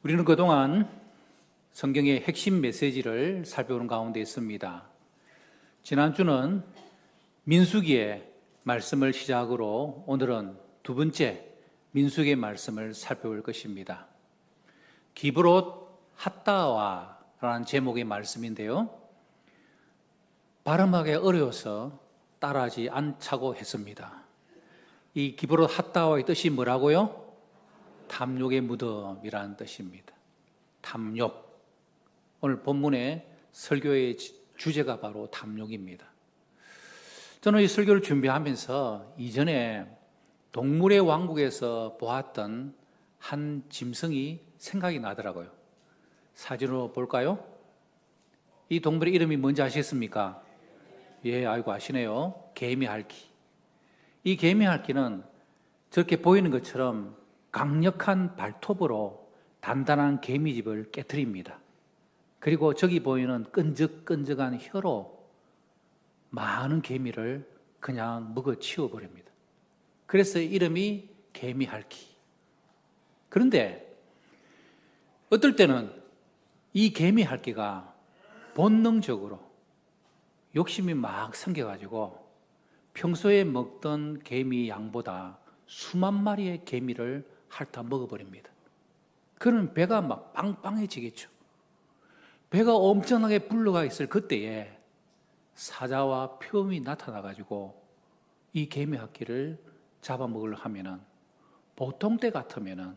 우리는 그동안 성경의 핵심 메시지를 살펴보는 가운데 있습니다. 지난주는 민수기의 말씀을 시작으로 오늘은 두 번째 민수기의 말씀을 살펴볼 것입니다. 기브롯 핫다와라는 제목의 말씀인데요. 발음하기 어려워서 따라하지 않자고 했습니다. 이 기브롯 핫다와의 뜻이 뭐라고요? 탐욕의 무덤이라는 뜻입니다. 탐욕. 오늘 본문의 설교의 주제가 바로 탐욕입니다. 저는 이 설교를 준비하면서 이전에 동물의 왕국에서 보았던 한 짐승이 생각이 나더라고요. 사진으로 볼까요? 이 동물의 이름이 뭔지 아시겠습니까? 예, 알고 아시네요. 개미핥기. 이 개미핥기는 저렇게 보이는 것처럼 강력한 발톱으로 단단한 개미집을 깨트립니다. 그리고 저기 보이는 끈적끈적한 혀로 많은 개미를 그냥 먹어치워 버립니다. 그래서 이름이 개미핥기. 그런데 어떨 때는 이 개미핥기가 본능적으로 욕심이 막 생겨가지고 평소에 먹던 개미 양보다 수만 마리의 개미를 핥아 먹어버립니다. 그러면 배가 막 빵빵해지겠죠. 배가 엄청나게 불러가 있을 그때에 사자와 표범이 나타나가지고 이 개미핥기를 잡아먹으려 하면은 보통 때 같으면은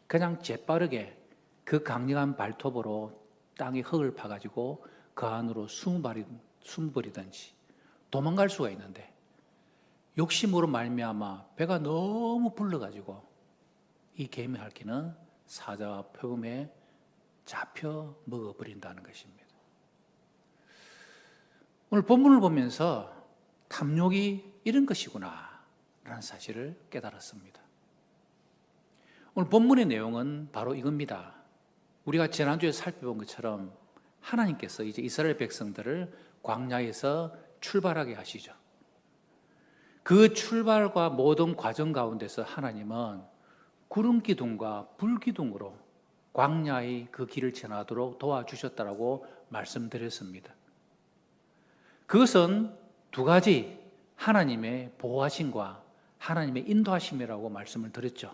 그냥 재빠르게 그 강력한 발톱으로 땅에 흙을 파가지고 그 안으로 숨어버리든지 도망갈 수가 있는데 욕심으로 말미암아 배가 너무 불러가지고 이 개미핥기는 사자와 표범에 잡혀 먹어버린다는 것입니다. 오늘 본문을 보면서 탐욕이 이런 것이구나 라는 사실을 깨달았습니다. 오늘 본문의 내용은 바로 이겁니다. 우리가 지난주에 살펴본 것처럼 하나님께서 이제 이스라엘 백성들을 광야에서 출발하게 하시죠. 그 출발과 모든 과정 가운데서 하나님은 구름 기둥과 불 기둥으로 광야의 그 길을 지나도록 도와주셨다라고 말씀드렸습니다. 그것은 두 가지 하나님의 보호하심과 하나님의 인도하심이라고 말씀을 드렸죠.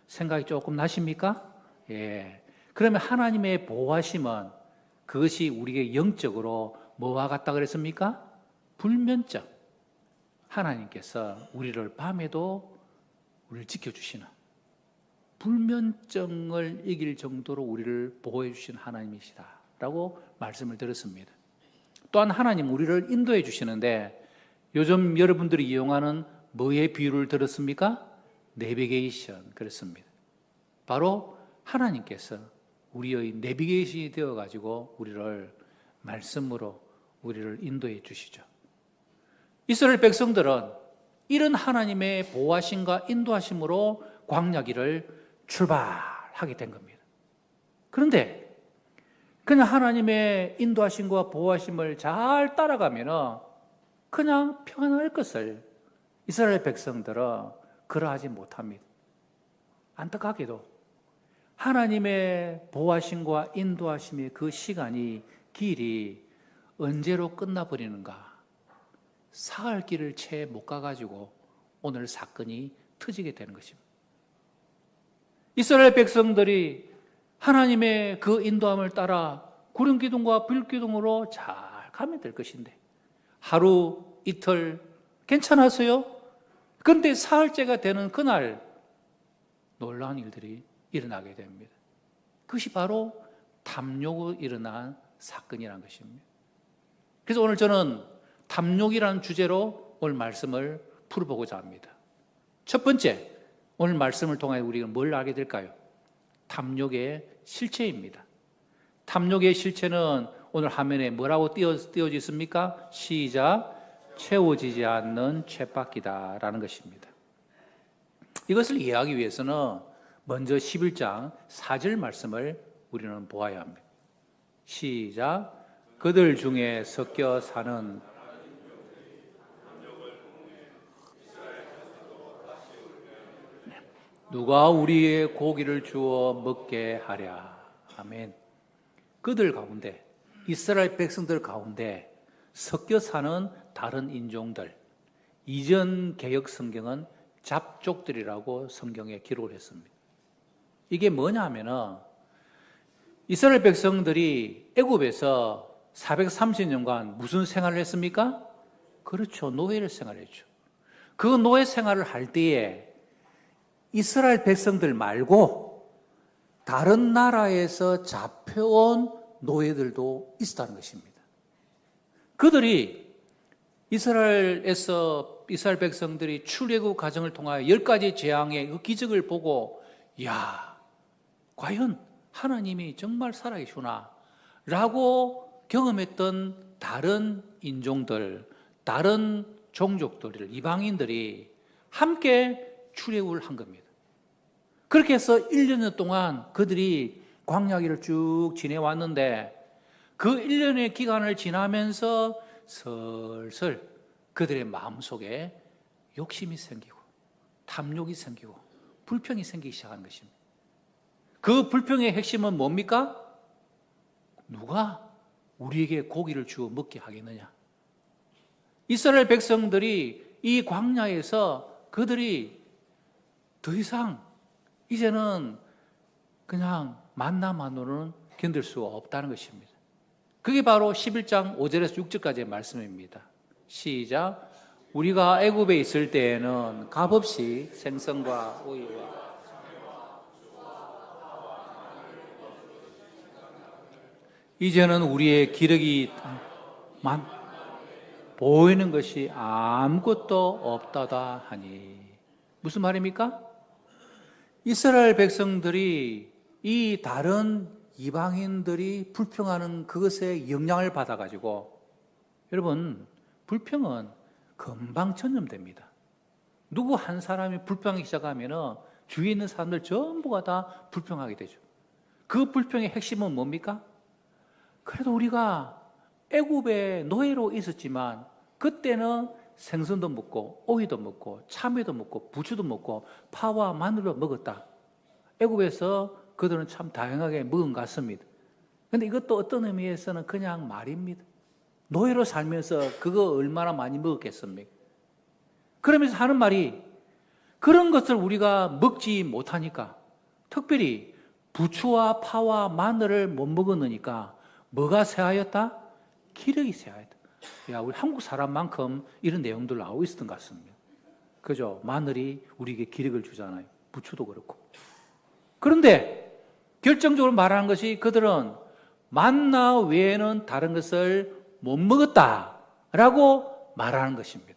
생각이 조금 나십니까? 예. 그러면 하나님의 보호하심은 그것이 우리에게 영적으로 뭐와 같다 그랬습니까? 불면증. 하나님께서 우리를 밤에도 우리를 지켜주시는 불면증을 이길 정도로 우리를 보호해 주신 하나님이시다라고 말씀을 드렸습니다. 또한 하나님 우리를 인도해 주시는데 요즘 여러분들이 이용하는 뭐의 비유를 들었습니까? 내비게이션 그렇습니다. 바로 하나님께서 우리의 내비게이션이 되어가지고 우리를 말씀으로 우리를 인도해 주시죠. 이스라엘 백성들은 이런 하나님의 보호하심과 인도하심으로 광야길을 출발하게 된 겁니다. 그런데 그냥 하나님의 인도하심과 보호하심을 잘 따라가면 그냥 평안할 것을 이스라엘 백성들은 그러하지 못합니다. 안타깝게도 하나님의 보호하심과 인도하심의 그 시간이 길이 언제로 끝나버리는가? 사흘 길을 채 못 가가지고 오늘 사건이 터지게 되는 것입니다. 이스라엘 백성들이 하나님의 그 인도함을 따라 구름 기둥과 불 기둥으로 잘 가면 될 것인데 하루 이틀 괜찮았어요? 그런데 사흘째가 되는 그날 놀라운 일들이 일어나게 됩니다. 그것이 바로 탐욕으로 일어난 사건이라는 것입니다. 그래서 오늘 저는 탐욕이라는 주제로 오늘 말씀을 풀어보고자 합니다. 첫 번째, 오늘 말씀을 통해 우리가 뭘 알게 될까요? 탐욕의 실체입니다. 탐욕의 실체는 오늘 화면에 뭐라고 띄어져 있습니까? 시작, 채워지지 않는 쳇바퀴다라는 것입니다. 이것을 이해하기 위해서는 먼저 11장 4절 말씀을 우리는 보아야 합니다. 시작, 그들 중에 섞여 사는 누가 우리의 고기를 주어 먹게 하랴. 아멘. 그들 가운데, 이스라엘 백성들 가운데 섞여 사는 다른 인종들, 이전 개역 성경은 잡족들이라고 성경에 기록을 했습니다. 이게 뭐냐 하면은 이스라엘 백성들이 애굽에서 430년간 무슨 생활을 했습니까? 그렇죠. 노예 생활을 했죠. 그 노예 생활을 할 때에 이스라엘 백성들 말고 다른 나라에서 잡혀온 노예들도 있었다는 것입니다. 그들이 이스라엘 백성들이 출애굽 과정을 통하여 10가지 재앙의 그 기적을 보고 야, 과연 하나님이 정말 살아계시구나 라고 경험했던 다른 인종들, 다른 종족들, 이방인들이 함께 출애굽을 한 겁니다. 그렇게 해서 1년 동안 그들이 광야길을 쭉 지내왔는데 그 1년의 기간을 지나면서 슬슬 그들의 마음속에 욕심이 생기고 탐욕이 생기고 불평이 생기기 시작하는 것입니다. 그 불평의 핵심은 뭡니까? 누가 우리에게 고기를 주어 먹게 하겠느냐? 이스라엘 백성들이 이 광야에서 그들이 더 이상 이제는 그냥 만나만으로는 견딜 수 없다는 것입니다. 그게 바로 11장 5절에서 6절까지의 말씀입니다. 시작. 우리가 애굽에 있을 때에는 값없이 생선과 오이와 이제는 우리의 기력이 보이는 것이 아무것도 없다다 하니. 무슨 말입니까? 이스라엘 백성들이 이 다른 이방인들이 불평하는 그것에 영향을 받아가지고, 여러분, 불평은 금방 전염됩니다. 누구 한 사람이 불평하기 시작하면 주위에 있는 사람들 전부가 다 불평하게 되죠. 그 불평의 핵심은 뭡니까? 그래도 우리가 애굽에 노예로 있었지만 그때는 생선도 먹고 오이도 먹고 참외도 먹고 부추도 먹고 파와 마늘도 먹었다. 애굽에서 그들은 참 다양하게 먹은 것 같습니다. 그런데 이것도 어떤 의미에서는 그냥 말입니다. 노예로 살면서 그거 얼마나 많이 먹었겠습니까? 그러면서 하는 말이 그런 것을 우리가 먹지 못하니까, 특별히 부추와 파와 마늘을 못 먹었으니까 뭐가 쇠하였다? 기력이 쇠하였다. 야, 우리 한국 사람만큼 이런 내용들 나오고 있었던 것 같습니다. 그죠? 마늘이 우리에게 기력을 주잖아요. 부추도 그렇고. 그런데 결정적으로 말하는 것이 그들은 만나 외에는 다른 것을 못 먹었다라고 말하는 것입니다.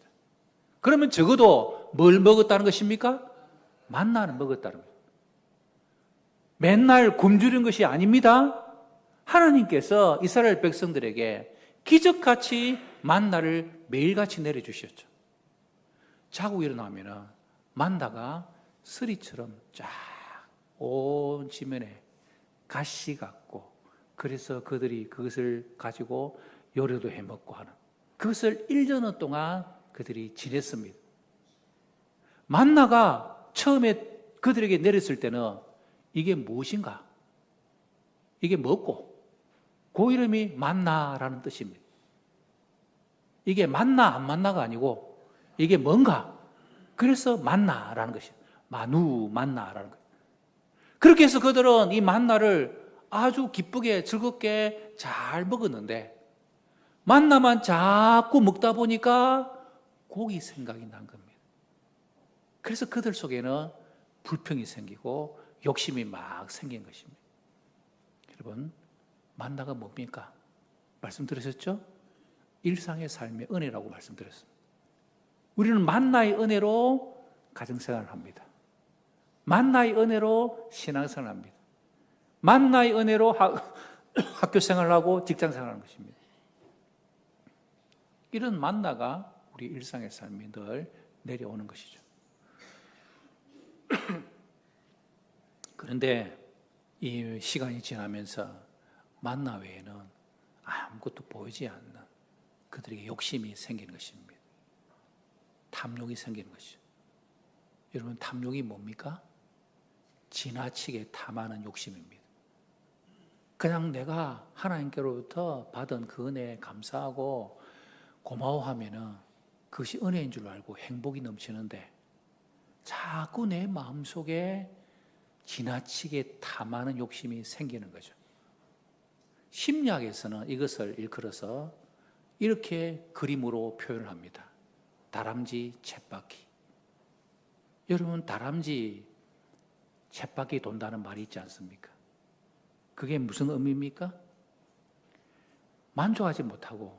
그러면 적어도 뭘 먹었다는 것입니까? 만나는 먹었다는 거예요. 맨날 굶주린 것이 아닙니다. 하나님께서 이스라엘 백성들에게 기적같이 만나를 매일같이 내려주셨죠. 자고 일어나면 만나가 서리처럼 쫙 온 지면에 가시 같고, 그래서 그들이 그것을 가지고 요리도 해먹고 하는, 그것을 1년 동안 그들이 지냈습니다. 만나가 처음에 그들에게 내렸을 때는 이게 무엇인가? 이게 뭐고? 그 이름이 만나라는 뜻입니다. 이게 만나 안 만나가 아니고 이게 뭔가? 그래서 만나라는 것이에요. 만나라는 거예요. 그렇게 해서 그들은 이 만나를 아주 기쁘게 즐겁게 잘 먹었는데 만나만 자꾸 먹다 보니까 고기 생각이 난 겁니다. 그래서 그들 속에는 불평이 생기고 욕심이 막 생긴 것입니다. 여러분, 만나가 뭡니까? 말씀 들으셨죠? 일상의 삶의 은혜라고 말씀드렸습니다. 우리는 만나의 은혜로 가정생활을 합니다. 만나의 은혜로 신앙생활을 합니다. 만나의 은혜로 학교생활을 하고 직장생활을 하는 것입니다. 이런 만나가 우리 일상의 삶에 늘 내려오는 것이죠. 그런데 이 시간이 지나면서 만나 외에는 아무것도 보이지 않는 그들에게 욕심이 생기는 것입니다. 탐욕이 생기는 것이죠. 여러분, 탐욕이 뭡니까? 지나치게 탐하는 욕심입니다. 그냥 내가 하나님께로부터 받은 그 은혜에 감사하고 고마워하면은 그것이 은혜인 줄 알고 행복이 넘치는데 자꾸 내 마음속에 지나치게 탐하는 욕심이 생기는 거죠. 심리학에서는 이것을 일컬어서 이렇게 그림으로 표현을 합니다. 다람쥐 쳇바퀴. 여러분, 다람쥐 쳇바퀴 돈다는 말이 있지 않습니까? 그게 무슨 의미입니까? 만족하지 못하고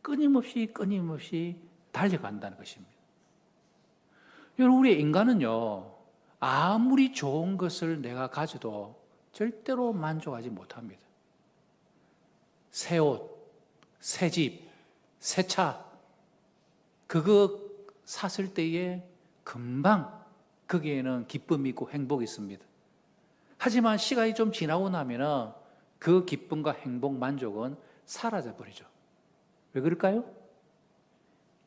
끊임없이 달려간다는 것입니다. 여러분, 우리 인간은요, 아무리 좋은 것을 내가 가져도 절대로 만족하지 못합니다. 새 옷, 새 집, 새 차, 그거 샀을 때에 금방 거기에는 기쁨이 있고 행복이 있습니다. 하지만 시간이 좀 지나고 나면 그 기쁨과 행복, 만족은 사라져 버리죠. 왜 그럴까요?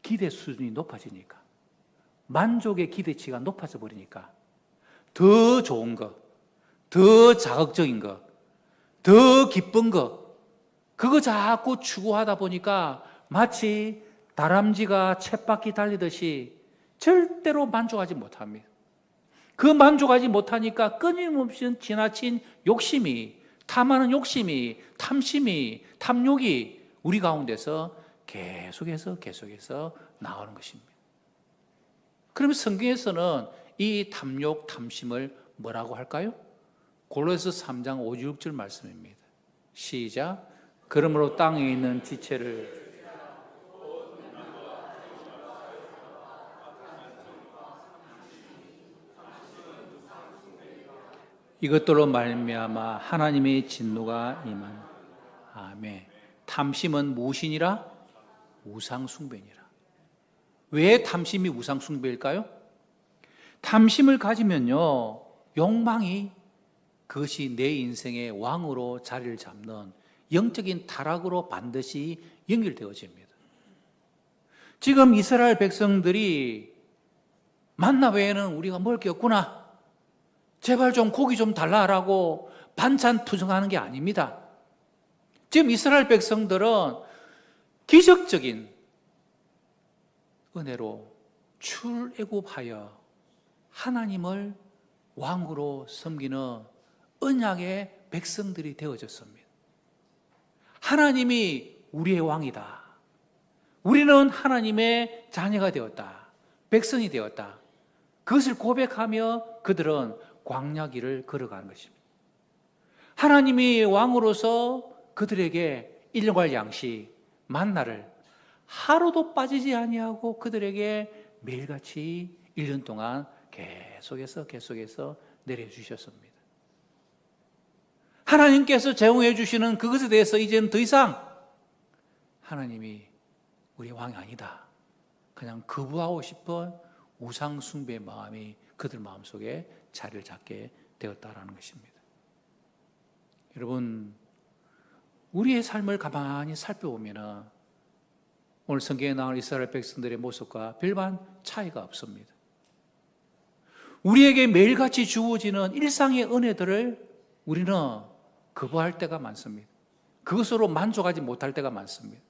기대 수준이 높아지니까, 만족의 기대치가 높아져 버리니까 더 좋은 것, 더 자극적인 것, 더 기쁜 것, 그거 자꾸 추구하다 보니까 마치 다람쥐가 쳇바퀴 달리듯이 절대로 만족하지 못합니다. 그 만족하지 못하니까 끊임없이 지나친 욕심이, 탐하는 욕심이, 탐심이, 탐욕이 우리 가운데서 계속해서 나오는 것입니다. 그러면 성경에서는 이 탐욕, 탐심을 뭐라고 할까요? 골로새 3장 5, 6절 말씀입니다. 시작. 그러므로 땅에 있는 지체를 이것들로 말미암아 하나님의 진노가 임한. 아멘. 탐심은 무엇이니라? 우상숭배니라. 왜 탐심이 우상숭배일까요? 탐심을 가지면요, 욕망이 그것이 내 인생의 왕으로 자리를 잡는 영적인 타락으로 반드시 연결되어집니다. 지금 이스라엘 백성들이 만나 외에는 우리가 먹을 게 없구나, 제발 좀 고기 좀 달라라고 반찬 투정하는 게 아닙니다. 지금 이스라엘 백성들은 기적적인 은혜로 출애굽하여 하나님을 왕으로 섬기는 언약의 백성들이 되어졌습니다. 하나님이 우리의 왕이다. 우리는 하나님의 자녀가 되었다. 백성이 되었다. 그것을 고백하며 그들은 광야길을 걸어가는 것입니다. 하나님이 왕으로서 그들에게 일용할 양식, 만나를 하루도 빠지지 아니하고 그들에게 매일같이 1년 동안 계속해서 내려주셨습니다. 하나님께서 제공해 주시는 그것에 대해서 이제는 더 이상 하나님이 우리 왕이 아니다, 그냥 거부하고 싶은 우상 숭배의 마음이 그들 마음속에 자리를 잡게 되었다라는 것입니다. 여러분, 우리의 삶을 가만히 살펴보면 오늘 성경에 나온 이스라엘 백성들의 모습과 별반 차이가 없습니다. 우리에게 매일같이 주어지는 일상의 은혜들을 우리는 거부할 때가 많습니다. 그것으로 만족하지 못할 때가 많습니다.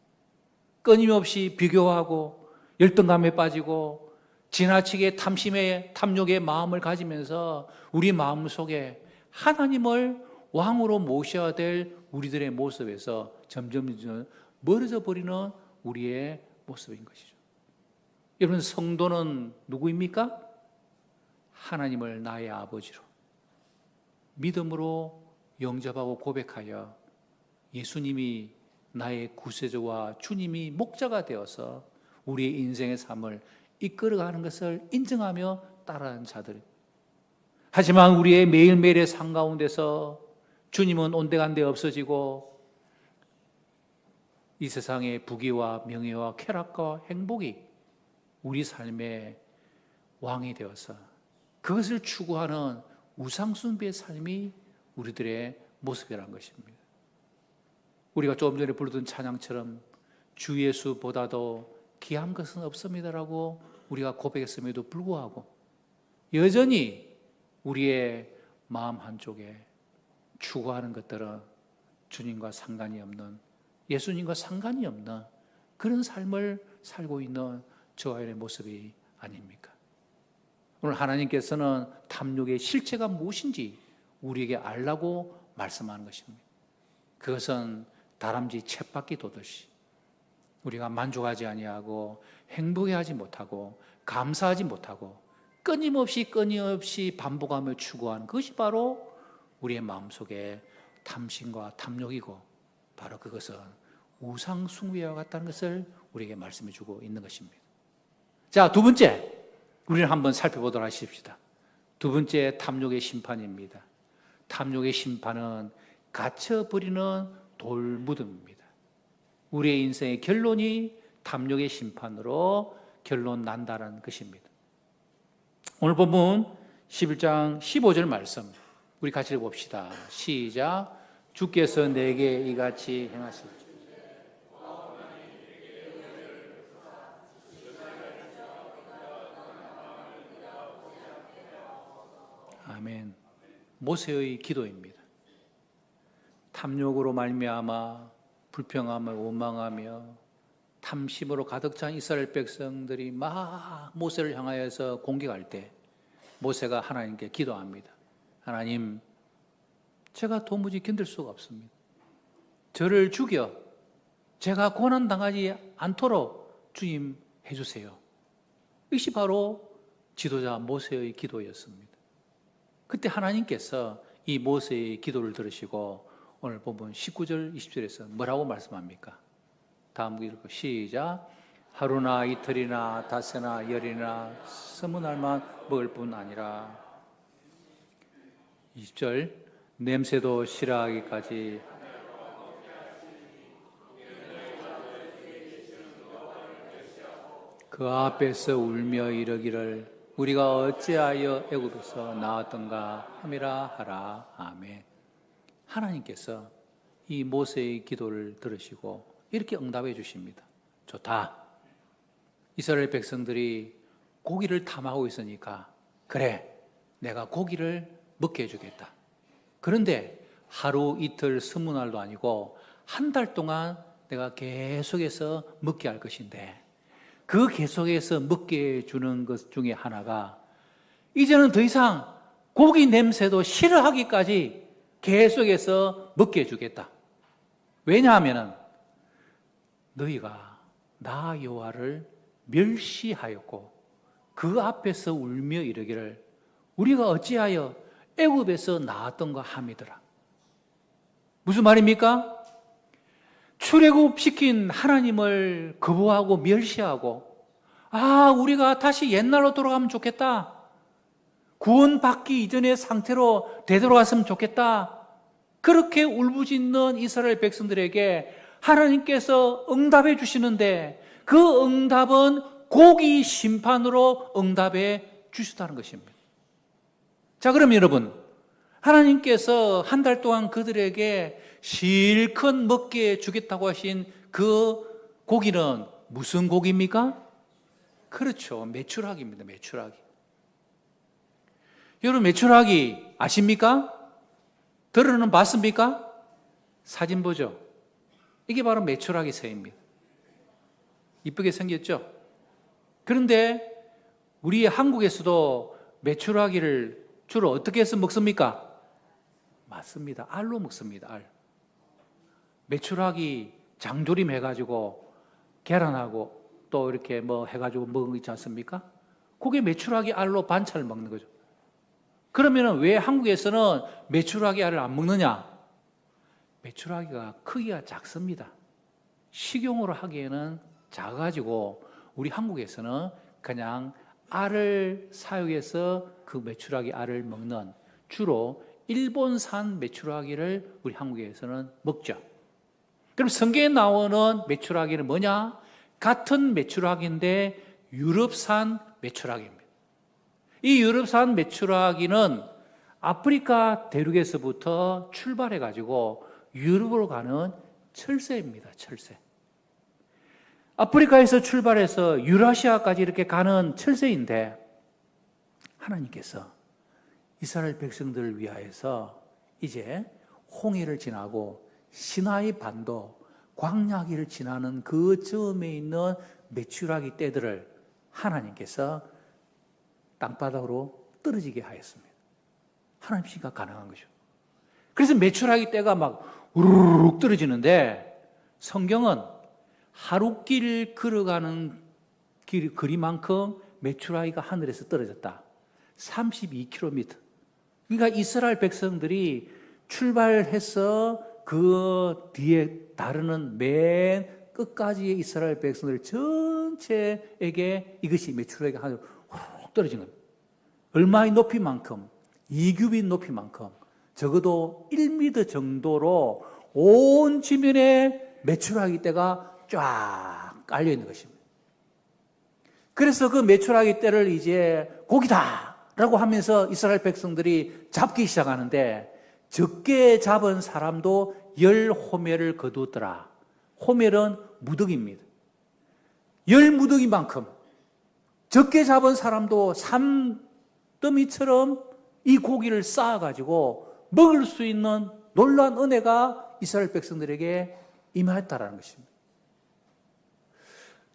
끊임없이 비교하고 열등감에 빠지고 지나치게 탐심의 탐욕의 마음을 가지면서 우리 마음속에 하나님을 왕으로 모셔야 될 우리들의 모습에서 점점 멀어져 버리는 우리의 모습인 것이죠. 여러분, 성도는 누구입니까? 하나님을 나의 아버지로 믿음으로 영접하고 고백하여 예수님이 나의 구세주와 주님이 목자가 되어서 우리의 인생의 삶을 이끌어가는 것을 인정하며 따라하는 자들. 하지만 우리의 매일매일의 삶 가운데서 주님은 온데간데 없어지고 이 세상의 부귀와 명예와 쾌락과 행복이 우리 삶의 왕이 되어서 그것을 추구하는 우상숭배의 삶이 우리들의 모습이라는 것입니다. 우리가 조금 전에 부르던 찬양처럼 주 예수보다도 귀한 것은 없습니다라고 우리가 고백했음에도 불구하고 여전히 우리의 마음 한쪽에 추구하는 것들은 주님과 상관이 없는, 예수님과 상관이 없는 그런 삶을 살고 있는 저와 여러분의 모습이 아닙니까? 오늘 하나님께서는 탐욕의 실체가 무엇인지 우리에게 알라고 말씀하는 것입니다. 그것은 다람쥐 쳇바퀴 도듯이 우리가 만족하지 아니하고 행복해하지 못하고 감사하지 못하고 끊임없이 반복하며 추구하는 그것이 바로 우리의 마음속에 탐심과 탐욕이고, 바로 그것은 우상 숭배와 같다는 것을 우리에게 말씀해 주고 있는 것입니다. 자, 두 번째, 우리는 한번 살펴보도록 하십시다. 두 번째, 탐욕의 심판입니다. 탐욕의 심판은 갇혀버리는 돌무덤입니다. 우리의 인생의 결론이 탐욕의 심판으로 결론 난다는 것입니다. 오늘 본문 11장 15절 말씀 우리 같이 읽어봅시다. 시작. 주께서 내게 이같이 행하실지. 아멘. 모세의 기도입니다. 탐욕으로 말미암아 불평하며 원망하며 탐심으로 가득 찬 이스라엘 백성들이 막 모세를 향하여서 공격할 때 모세가 하나님께 기도합니다. 하나님, 제가 도무지 견딜 수가 없습니다. 저를 죽여 제가 고난당하지 않도록 주님 해주세요. 이것이 바로 지도자 모세의 기도였습니다. 그때 하나님께서 이 모세의 기도를 들으시고 오늘 본문 19절 20절에서 뭐라고 말씀합니까? 다음 읽고 시작. 하루나 이틀이나 닷새나 열이나 스무 날만 먹을 뿐 아니라 20절 냄새도 싫어하기까지 그 앞에서 울며 이르기를 우리가 어찌하여 애굽에서 나왔던가 함이라 하라. 아멘. 하나님께서 이 모세의 기도를 들으시고 이렇게 응답해 주십니다. 좋다. 이스라엘 백성들이 고기를 탐하고 있으니까 그래, 내가 고기를 먹게 해주겠다. 그런데 하루 이틀 스무 날도 아니고 한 달 동안 내가 계속해서 먹게 할 것인데, 그 계속해서 먹게 해주는 것 중에 하나가 이제는 더 이상 고기 냄새도 싫어하기까지 계속해서 먹게 해주겠다. 왜냐하면 너희가 나 여호와를 멸시하였고 그 앞에서 울며 이르기를 우리가 어찌하여 애굽에서 나왔던가 함이더라. 무슨 말입니까? 출애굽시킨 하나님을 거부하고 멸시하고, 우리가 다시 옛날로 돌아가면 좋겠다, 구원받기 이전의 상태로 되돌아갔으면 좋겠다, 그렇게 울부짖는 이스라엘 백성들에게 하나님께서 응답해 주시는데, 그 응답은 고기 심판으로 응답해 주셨다는 것입니다. 자, 그럼 여러분, 하나님께서 한 달 동안 그들에게 실컷 먹게 주겠다고 하신 그 고기는 무슨 고기입니까? 그렇죠, 메추라기입니다. 메추라기. 여러분, 메추라기 아십니까? 들어는 봤습니까? 사진 보죠. 이게 바로 메추라기 새입니다. 이쁘게 생겼죠? 그런데 우리 한국에서도 메추라기를 주로 어떻게 해서 먹습니까? 맞습니다. 알로 먹습니다. 알. 메추라기 장조림 해가지고 계란하고 또 이렇게 뭐 해가지고 먹은 거 있지 않습니까? 그게 메추라기 알로 반찬을 먹는 거죠. 그러면 왜 한국에서는 메추라기 알을 안 먹느냐? 메추라기가 크기가 작습니다. 식용으로 하기에는 작아가지고 우리 한국에서는 그냥 알을 사용해서 그 메추라기 알을 먹는, 주로 일본산 메추라기를 우리 한국에서는 먹죠. 그럼 성경에 나오는 메추라기는 뭐냐? 같은 메추라기인데 유럽산 메추라기입니다. 이 유럽산 메추라기는 아프리카 대륙에서부터 출발해가지고 유럽으로 가는 철새입니다. 철새. 아프리카에서 출발해서 유라시아까지 이렇게 가는 철새인데, 하나님께서 이스라엘 백성들을 위하여서 이제 홍해를 지나고 시나이 반도 광야길을 지나는 그 즈음에 있는 메추라기 떼들을 하나님께서 땅바닥으로 떨어지게 하였습니다. 하나님 시가 가능한 거죠. 그래서 메추라기 떼가 막 우르르 떨어지는데 성경은 하룻길 걸어가는 거리만큼 메추라기가 하늘에서 떨어졌다. 32km. 그러니까 이스라엘 백성들이 출발해서 그 뒤에 따르는 맨 끝까지의 이스라엘 백성들 전체에게 이것이 메추라기가 하늘로 훅 떨어진 겁니다. 얼마의 높이만큼, 2규빗 높이만큼, 적어도 1m 정도로 온 지면에 메추라기 떼가 쫙 깔려 있는 것입니다. 그래서 그 메추라기 떼를 이제 고기다! 라고 하면서 이스라엘 백성들이 잡기 시작하는데 적게 잡은 사람도 10호멜을 거두었더라. 호멜은 무더기입니다. 10무더기만큼 적게 잡은 사람도 산더미처럼 이 고기를 쌓아가지고 먹을 수 있는 놀라운 은혜가 이스라엘 백성들에게 임하였다라는 것입니다.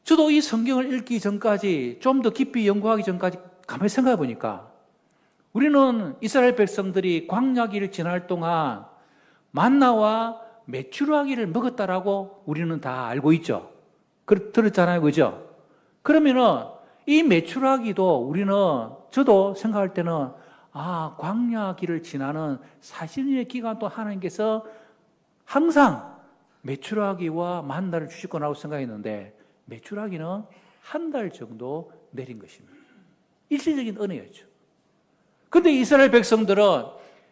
저도 이 성경을 읽기 전까지 좀 더 깊이 연구하기 전까지 가만히 생각해 보니까 우리는 이스라엘 백성들이 광야길을 지날 동안 만나와 메추라기를 먹었다라고 우리는 다 알고 있죠. 들었잖아요, 그죠? 그러면은 이 메추라기도 우리는 저도 생각할 때는 광야길을 지나는 40년의 기간 동안 하나님께서 항상 메추라기와 만나를 주실 거라고 생각했는데 메추라기는 한 달 정도 내린 것입니다. 일시적인 은혜였죠. 그런데 이스라엘 백성들은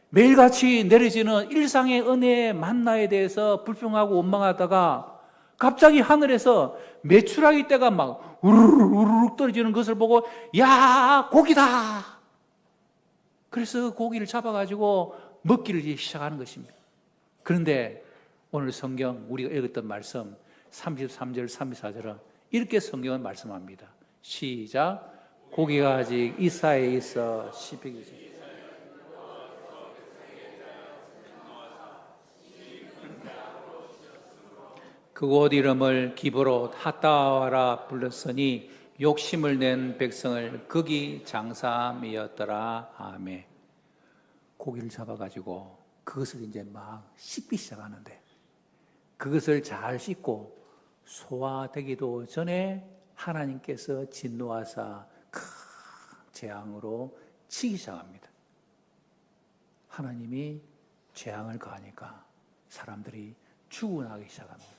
매일같이 내려지는 일상의 은혜의 만나에 대해서 불평하고 원망하다가 갑자기 하늘에서 메추라기 떼가 막 우르르 떨어지는 것을 보고 야, 고기다! 그래서 고기를 잡아가지고 먹기를 시작하는 것입니다. 그런데 오늘 성경 우리가 읽었던 말씀 33절, 34절은 이렇게 성경은 말씀합니다. 시작. 고기가 아직 이사에 있어 씹히기 그곳 이름을 기브롯 핫다와라 불렀으니 욕심을 낸 백성을 거기 장사하였더라. 아멘. 고기를 잡아가지고 그것을 이제 막 씹기 시작하는데 그것을 잘 씹고 소화되기도 전에 하나님께서 진노하사 큰 재앙으로 치기 시작합니다. 하나님이 재앙을 가하니까 사람들이 죽어나기 시작합니다.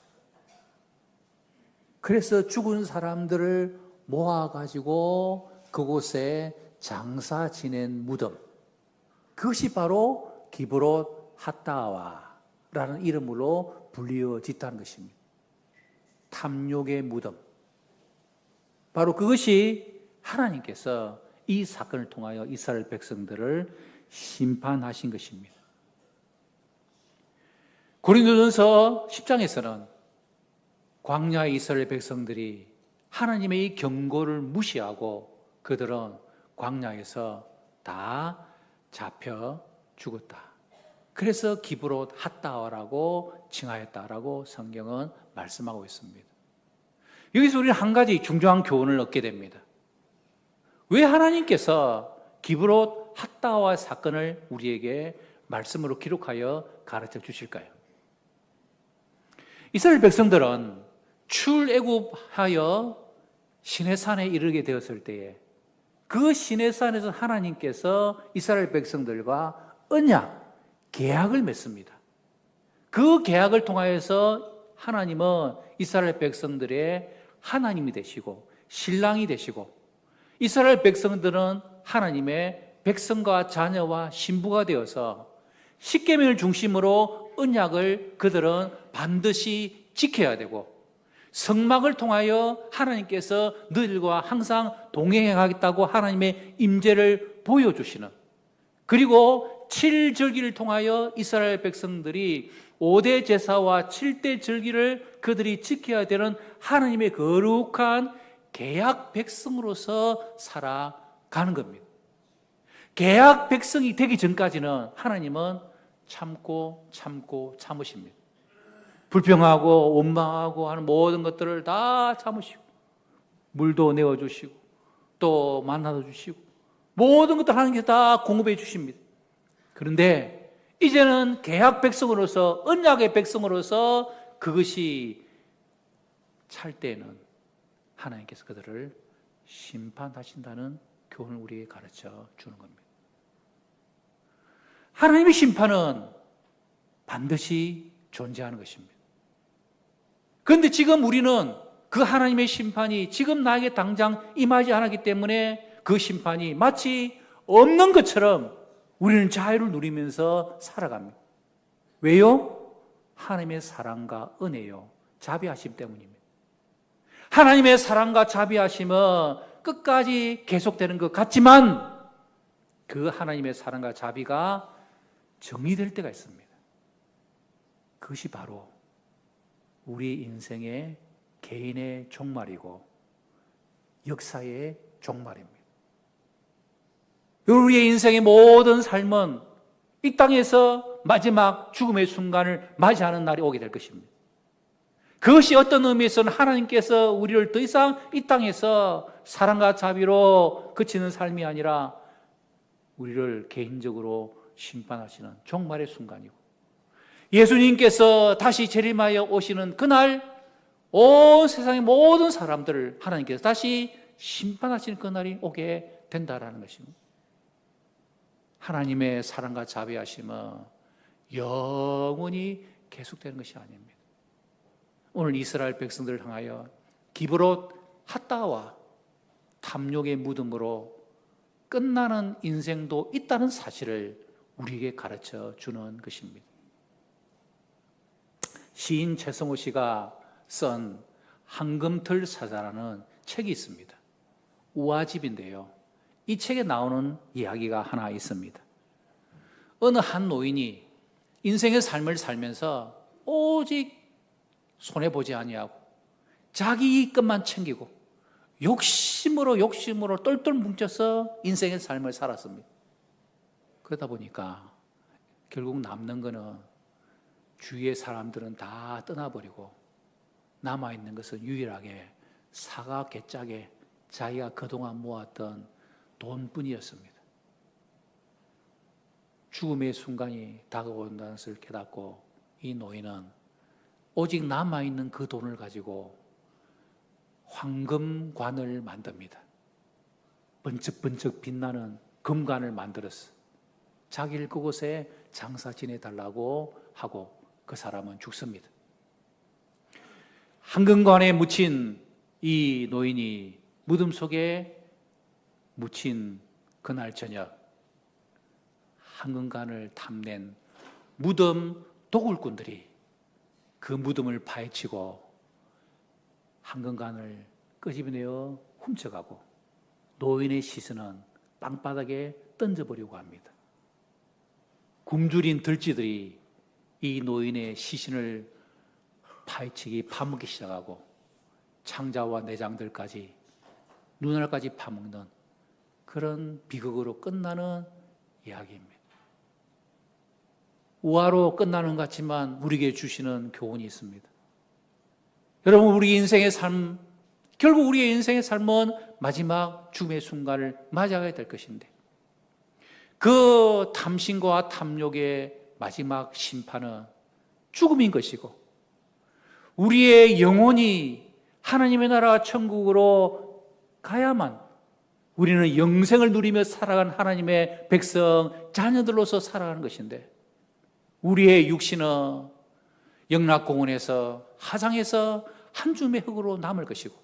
그래서 죽은 사람들을 모아가지고 그곳에 장사 지낸 무덤, 그것이 바로 기브롯 핫다와라는 이름으로 불리어졌다는 것입니다. 탐욕의 무덤. 바로 그것이 하나님께서 이 사건을 통하여 이스라엘 백성들을 심판하신 것입니다. 고린도전서 10장에서는 광야의 이스라엘 백성들이 하나님의 이 경고를 무시하고 그들은 광야에서 다 잡혀 죽었다. 그래서 기브롯 핫다와라고 칭하였다라고 성경은 말씀하고 있습니다. 여기서 우리는 한 가지 중요한 교훈을 얻게 됩니다. 왜 하나님께서 기브롯 핫다와 사건을 우리에게 말씀으로 기록하여 가르쳐 주실까요? 이스라엘 백성들은 출애굽하여 시내산에 이르게 되었을 때에 그 시내산에서 하나님께서 이스라엘 백성들과 언약, 계약을 맺습니다. 그 계약을 통하여서 하나님은 이스라엘 백성들의 하나님이 되시고 신랑이 되시고 이스라엘 백성들은 하나님의 백성과 자녀와 신부가 되어서 십계명을 중심으로 언약을 그들은 반드시 지켜야 되고 성막을 통하여 하나님께서 너희들과 항상 동행하겠다고 하나님의 임재를 보여주시는, 그리고 7절기를 통하여 이스라엘 백성들이 5대 제사와 7대 절기를 그들이 지켜야 되는 하나님의 거룩한 계약 백성으로서 살아가는 겁니다. 계약 백성이 되기 전까지는 하나님은 참으십니다. 불평하고 원망하고 하는 모든 것들을 다 참으시고, 물도 내어주시고 또 만나도 주시고 모든 것들 하나님께서 다 공급해 주십니다. 그런데 이제는 계약 백성으로서, 언약의 백성으로서 그것이 찰 때에는 하나님께서 그들을 심판하신다는 교훈을 우리에게 가르쳐 주는 겁니다. 하나님의 심판은 반드시 존재하는 것입니다. 그런데 지금 우리는 그 하나님의 심판이 지금 나에게 당장 임하지 않았기 때문에 그 심판이 마치 없는 것처럼 우리는 자유를 누리면서 살아갑니다. 왜요? 하나님의 사랑과 은혜요, 자비하심 때문입니다. 하나님의 사랑과 자비하심은 끝까지 계속되는 것 같지만 그 하나님의 사랑과 자비가 정리될 때가 있습니다. 그것이 바로 우리 인생의 개인의 종말이고 역사의 종말입니다. 우리의 인생의 모든 삶은 이 땅에서 마지막 죽음의 순간을 맞이하는 날이 오게 될 것입니다. 그것이 어떤 의미에서는 하나님께서 우리를 더 이상 이 땅에서 사랑과 자비로 그치는 삶이 아니라 우리를 개인적으로 심판하시는 종말의 순간이고, 예수님께서 다시 재림하여 오시는 그날 온 세상의 모든 사람들을 하나님께서 다시 심판하시는 그날이 오게 된다라는 것입니다. 하나님의 사랑과 자비하심은 영원히 계속되는 것이 아닙니다. 오늘 이스라엘 백성들을 향하여 기브롯 핫다와 탐욕의 무덤으로 끝나는 인생도 있다는 사실을 우리에게 가르쳐 주는 것입니다. 시인 최성호 씨가 쓴 황금틀 사자라는 책이 있습니다. 우화집인데요, 이 책에 나오는 이야기가 하나 있습니다. 어느 한 노인이 인생의 삶을 살면서 오직 손해보지 아니하고 자기 것만 챙기고 욕심으로 똘똘 뭉쳐서 인생의 삶을 살았습니다. 그러다 보니까 결국 남는 거는 주위의 사람들은 다 떠나버리고 남아있는 것은 유일하게 사과 개짝에 자기가 그동안 모았던 돈뿐이었습니다. 죽음의 순간이 다가온다는 것을 깨닫고 이 노인은 오직 남아있는 그 돈을 가지고 황금관을 만듭니다. 번쩍번쩍 빛나는 금관을 만들었어. 자기를 그곳에 장사 지내달라고 하고 그 사람은 죽습니다. 황금관에 묻힌 이 노인이 무덤 속에 묻힌 그날 저녁, 황금관을 탐낸 무덤 도굴꾼들이 그 무덤을 파헤치고 황금관을 끄집어내어 훔쳐가고 노인의 시신은 땅바닥에 던져버리고 합니다. 굶주린 들쥐들이 이 노인의 시신을 파헤치기 파먹기 시작하고 창자와 내장들까지 눈알까지 파먹는 그런 비극으로 끝나는 이야기입니다. 우화로 끝나는 것 같지만 우리에게 주시는 교훈이 있습니다. 여러분, 우리 인생의 삶, 결국 우리의 인생의 삶은 마지막 죽음의 순간을 맞이하게 될 것인데 그 탐심과 탐욕의 마지막 심판은 죽음인 것이고 우리의 영혼이 하나님의 나라 천국으로 가야만 우리는 영생을 누리며 살아가는 하나님의 백성 자녀들로서 살아가는 것인데 우리의 육신은 영락공원에서 하장해서 한 줌의 흙으로 남을 것이고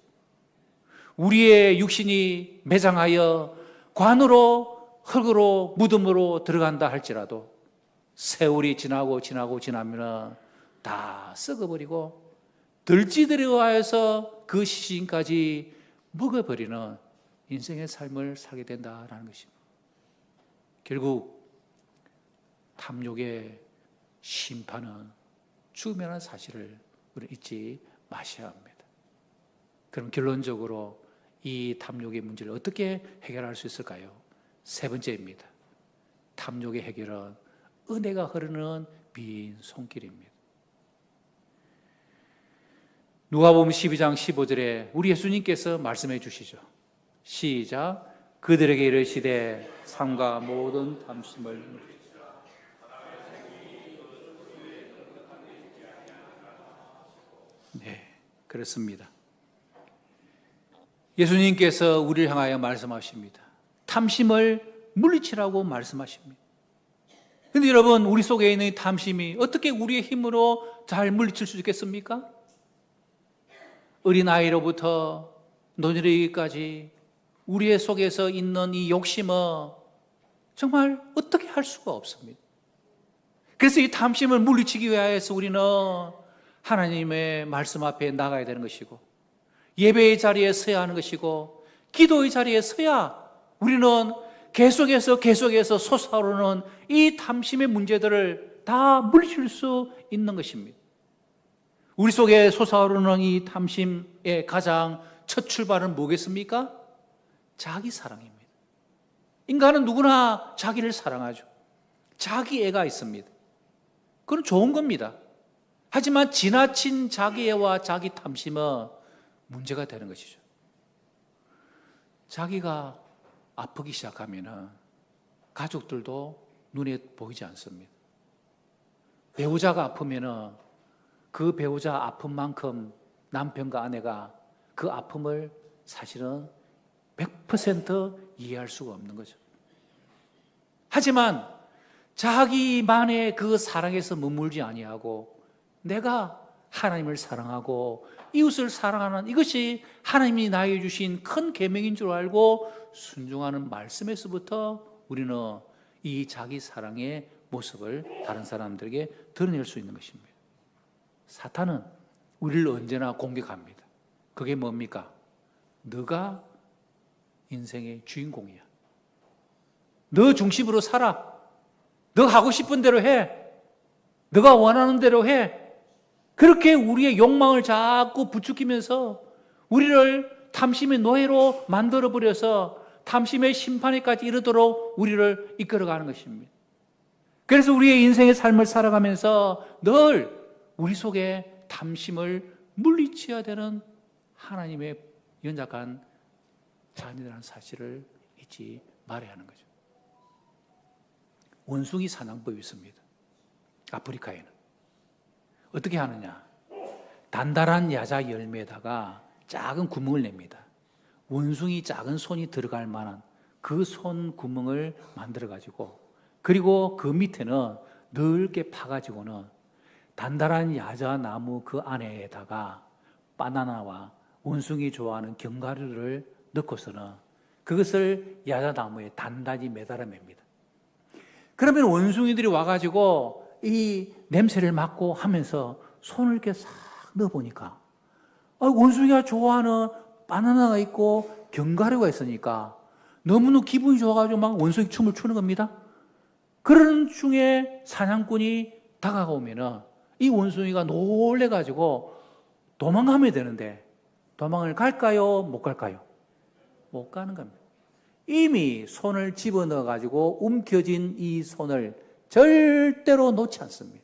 우리의 육신이 매장하여 관으로 흙으로 무덤으로 들어간다 할지라도 세월이 지나면 다 썩어버리고 들쥐들에 의하여서 그 시신까지 먹어버리는 인생의 삶을 살게 된다는 것입니다. 결국 탐욕의 심판은 죽음이라는 사실을 우리 잊지 마셔야 합니다. 그럼 결론적으로 이 탐욕의 문제를 어떻게 해결할 수 있을까요? 세 번째입니다. 탐욕의 해결은 은혜가 흐르는 빈 손길입니다. 누가복음 12장 15절에 우리 예수님께서 말씀해 주시죠. 시작. 그들에게 이르시되 삶과 모든 탐심을 네, 그렇습니다. 예수님께서 우리를 향하여 말씀하십니다. 탐심을 물리치라고 말씀하십니다. 그런데 여러분, 우리 속에 있는 이 탐심이 어떻게 우리의 힘으로 잘 물리칠 수 있겠습니까? 어린아이로부터 노년이기까지 우리의 속에서 있는 이 욕심은 정말 어떻게 할 수가 없습니다. 그래서 이 탐심을 물리치기 위해서 우리는 하나님의 말씀 앞에 나가야 되는 것이고, 예배의 자리에 서야 하는 것이고, 기도의 자리에 서야 우리는 계속해서 솟아오르는 이 탐심의 문제들을 다 물리칠 수 있는 것입니다. 우리 속에 솟아오르는 이 탐심의 가장 첫 출발은 뭐겠습니까? 자기 사랑입니다. 인간은 누구나 자기를 사랑하죠. 자기 애가 있습니다. 그건 좋은 겁니다. 하지만 지나친 자기애와 자기 탐심은 문제가 되는 것이죠. 자기가 아프기 시작하면 가족들도 눈에 보이지 않습니다. 배우자가 아프면 그 배우자 아픈 만큼 남편과 아내가 그 아픔을 사실은 100% 이해할 수가 없는 거죠. 하지만 자기만의 그 사랑에서 머물지 아니하고 내가 하나님을 사랑하고 이웃을 사랑하는 이것이 하나님이 나에게 주신 큰 계명인 줄 알고 순종하는 말씀에서부터 우리는 이 자기 사랑의 모습을 다른 사람들에게 드러낼 수 있는 것입니다. 사탄은 우리를 언제나 공격합니다. 그게 뭡니까? 너가 인생의 주인공이야. 너 중심으로 살아. 너 하고 싶은 대로 해. 너가 원하는 대로 해. 그렇게 우리의 욕망을 자꾸 부추기면서 우리를 탐심의 노예로 만들어버려서 탐심의 심판에까지 이르도록 우리를 이끌어가는 것입니다. 그래서 우리의 인생의 삶을 살아가면서 늘 우리 속에 탐심을 물리쳐야 되는 하나님의 연약한 자녀라는 사실을 잊지 말아야 하는 거죠. 원숭이 사냥법이 있습니다. 아프리카에는. 어떻게 하느냐? 단단한 야자 열매에다가 작은 구멍을 냅니다. 원숭이 작은 손이 들어갈 만한 그 손 구멍을 만들어가지고, 그리고 그 밑에는 넓게 파가지고는 단단한 야자나무 그 안에다가 바나나와 원숭이 좋아하는 견과류를 넣고서는 그것을 야자나무에 단단히 매달아 맵니다. 그러면 원숭이들이 와가지고 이 냄새를 맡고 하면서 손을 이렇게 싹 넣어보니까 원숭이가 좋아하는 바나나가 있고 견과류가 있으니까 너무너무 기분이 좋아가지고 막 원숭이 춤을 추는 겁니다. 그런 중에 사냥꾼이 다가오면은 이 원숭이가 놀래가지고 도망가면 되는데 도망을 갈까요? 못 갈까요? 못 가는 겁니다. 이미 손을 집어넣어가지고 움켜진 이 손을 절대로 놓지 않습니다.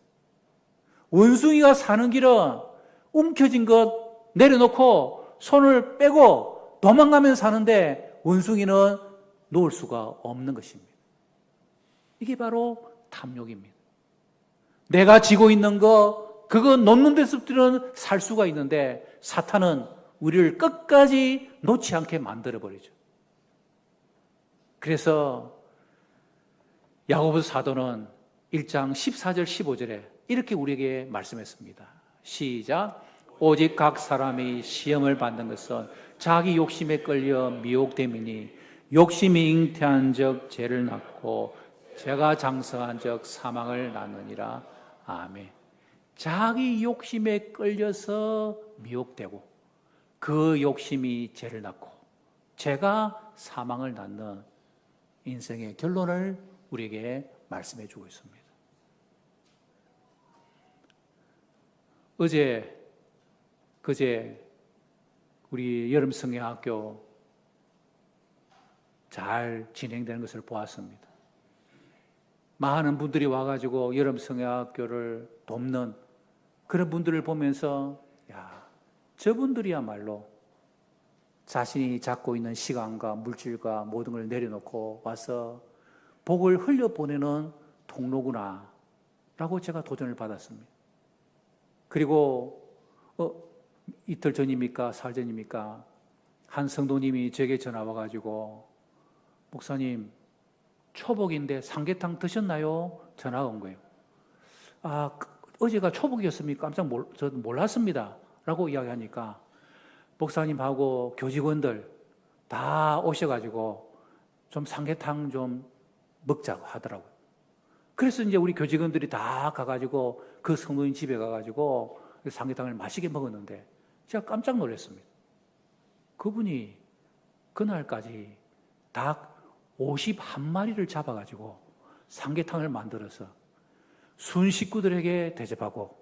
원숭이가 사는 길은 움켜진 것 내려놓고 손을 빼고 도망가면 사는데 원숭이는 놓을 수가 없는 것입니다. 이게 바로 탐욕입니다. 내가 지고 있는 거, 그거 놓는 데서부터는 살 수가 있는데 사탄은 우리를 끝까지 놓지 않게 만들어버리죠. 그래서 야고보서 사도는 1장 14절 15절에 이렇게 우리에게 말씀했습니다. 시작. 오직 각 사람이 시험을 받는 것은 자기 욕심에 끌려 미혹됨이니 욕심이 잉태한 적 죄를 낳고 죄가 장성한 적 사망을 낳느니라. 아멘. 자기 욕심에 끌려서 미혹되고 그 욕심이 죄를 낳고 죄가 사망을 낳는 인생의 결론을 우리에게 말씀해 주고 있습니다. 그제 우리 여름 성경학교 잘 진행되는 것을 보았습니다. 많은 분들이 와가지고 여름 성야학교를 돕는 그런 분들을 보면서 야, 저분들이야말로 자신이 잡고 있는 시간과 물질과 모든 걸 내려놓고 와서 복을 흘려보내는 통로구나 라고 제가 도전을 받았습니다. 그리고 이틀 전입니까? 사흘 전입니까? 한 성도님이 제게 전화 와가지고 목사님 초복인데 삼계탕 드셨나요? 전화가 온 거예요. 어제가 초복이었습니까? 저도 몰랐습니다 라고 이야기하니까 목사님하고 교직원들 다 오셔가지고 좀 삼계탕 좀 먹자고 하더라고요. 그래서 이제 우리 교직원들이 다 가가지고 그 성도님 집에 가가지고 삼계탕을 맛있게 먹었는데 제가 깜짝 놀랐습니다. 그분이 그날까지 닭 51마리를 잡아가지고 삼계탕을 만들어서 순 식구들에게 대접하고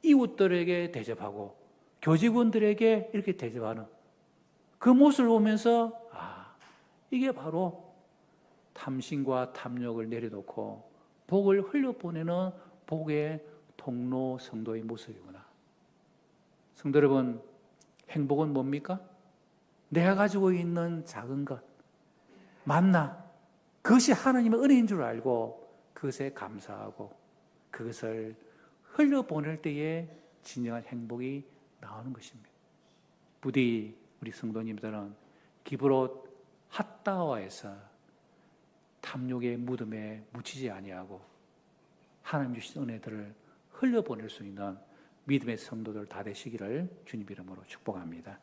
이웃들에게 대접하고 교직원들에게 이렇게 대접하는 그 모습을 보면서 이게 바로 탐심과 탐욕을 내려놓고 복을 흘려보내는 복의 통로 성도의 모습이구나. 성도 여러분, 행복은 뭡니까? 내가 가지고 있는 작은 것, 만나, 그것이 하나님의 은혜인 줄 알고 그것에 감사하고 그것을 흘려보낼 때에 진정한 행복이 나오는 것입니다. 부디 우리 성도님들은 기브롯 핫다와에서 탐욕의 무덤에 묻히지 아니하고 하나님 주신 은혜들을 흘려보낼 수 있는 믿음의 성도들 다 되시기를 주님 이름으로 축복합니다.